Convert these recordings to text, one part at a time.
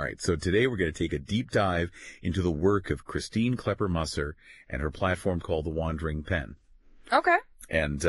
right, so today we're going to take a deep dive into the work of Christine Clepper Musser and her platform called The Wandering Pen. Okay. And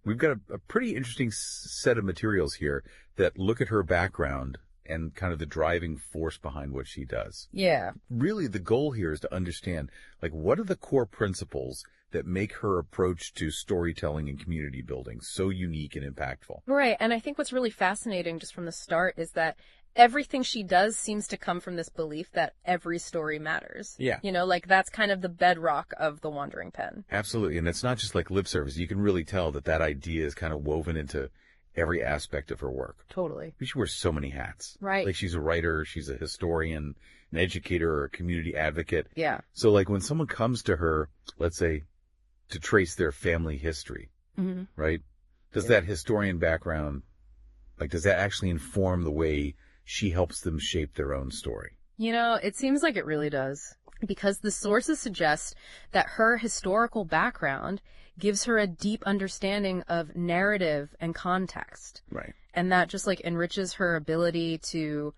we've got a pretty interesting set of materials here that look at her background and kind of the driving force behind what she does. Yeah. Really, the goal here is to understand, like, what are the core principles that make her approach to storytelling and community building so unique and impactful? Right. And I think what's really fascinating just from the start is that everything she does seems to come from this belief that every story matters. Yeah. You know, like that's kind of the bedrock of The Wandering Pen. Absolutely. And it's not just like lip service. You can really tell that that idea is kind of woven into every aspect of her work. Totally. She wears so many hats. Right. Like she's a writer, she's a historian, an educator, or a community advocate. Yeah. So like when someone comes to her, let's say, to trace their family history, right? Does that historian background, like, does that actually inform the way she helps them shape their own story? You know, it seems like it really does. Because the sources suggest that her historical background gives her a deep understanding of narrative and context. Right. And that just like enriches her ability to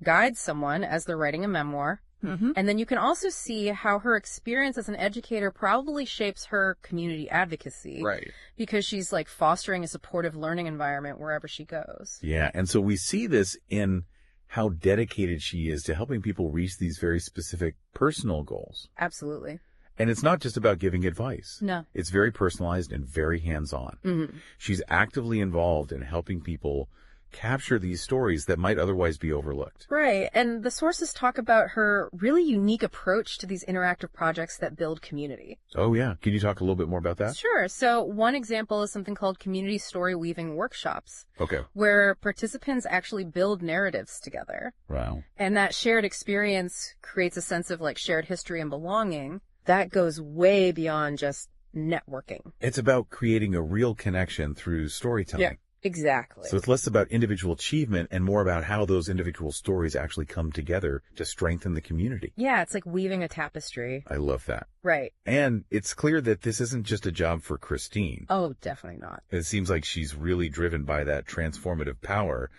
guide someone as they're writing a memoir. And then you can also see how her experience as an educator probably shapes her community advocacy. Right. Because she's like fostering a supportive learning environment wherever she goes. Yeah. And so we see this in how dedicated she is to helping people reach these very specific personal goals. Absolutely. And it's not just about giving advice. No. It's very personalized and very hands-on. She's actively involved in helping people capture these stories that might otherwise be overlooked. Right. And the sources talk about her really unique approach to these interactive projects that build community. Oh, yeah. Can you talk a little bit more about that? Sure. So one example is something called community story weaving workshops. Okay. Where participants actually build narratives together. Wow. And that shared experience creates a sense of like shared history and belonging. That goes way beyond just networking. It's about creating a real connection through storytelling. Yeah. Exactly. So it's less about individual achievement and more about how those individual stories actually come together to strengthen the community. Yeah, it's like weaving a tapestry. I love that. Right. And it's clear that this isn't just a job for Christine. Oh, definitely not. It seems like she's really driven by that transformative power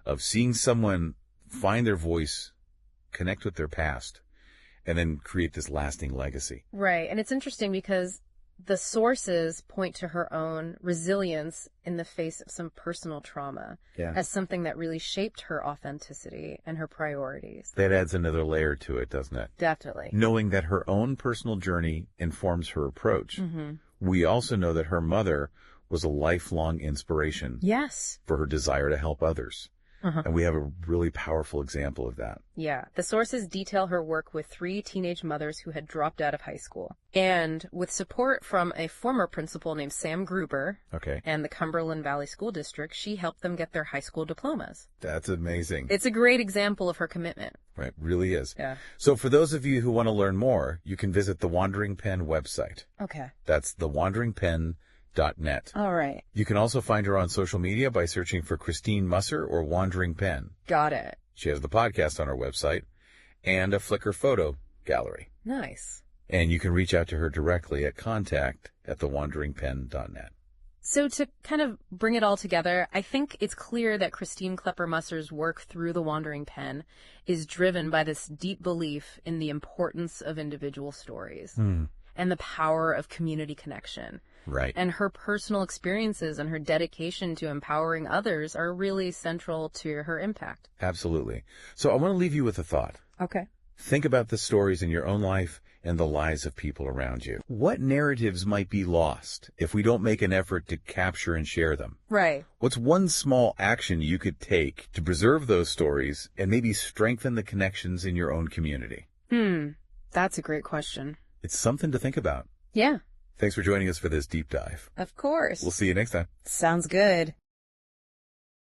of seeing someone find their voice, connect with their past, and then create this lasting legacy. Right. And it's interesting because the sources point to her own resilience in the face of some personal trauma as something that really shaped her authenticity and her priorities. That adds another layer to it, doesn't it? Definitely. Knowing that her own personal journey informs her approach. We also know that her mother was a lifelong inspiration. Yes. For her desire to help others. And we have a really powerful example of that. Yeah. The sources detail her work with 3 teenage mothers who had dropped out of high school. And with support from a former principal named Sam Gruber and the Cumberland Valley School District, she helped them get their high school diplomas. That's amazing. It's a great example of her commitment. Right. Really is. Yeah. So for those of you who want to learn more, you can visit the Wandering Pen website. Okay. That's thewanderingpen.net. All right. You can also find her on social media by searching for Christine Musser or Wandering Pen. Got it. She has the podcast on her website and a Flickr photo gallery. Nice. And you can reach out to her directly at contact@thewanderingpen.net. So to kind of bring it all together, I think it's clear that Christine Clepper Musser's work through The Wandering Pen is driven by this deep belief in the importance of individual stories and the power of community connection. Right. And her personal experiences and her dedication to empowering others are really central to her impact. Absolutely. So I want to leave you with a thought. Okay. Think about the stories in your own life and the lives of people around you. What narratives might be lost if we don't make an effort to capture and share them? Right. What's one small action you could take to preserve those stories and maybe strengthen the connections in your own community? That's a great question. It's something to think about. Yeah. Thanks for joining us for this deep dive. Of course. We'll see you next time. Sounds good.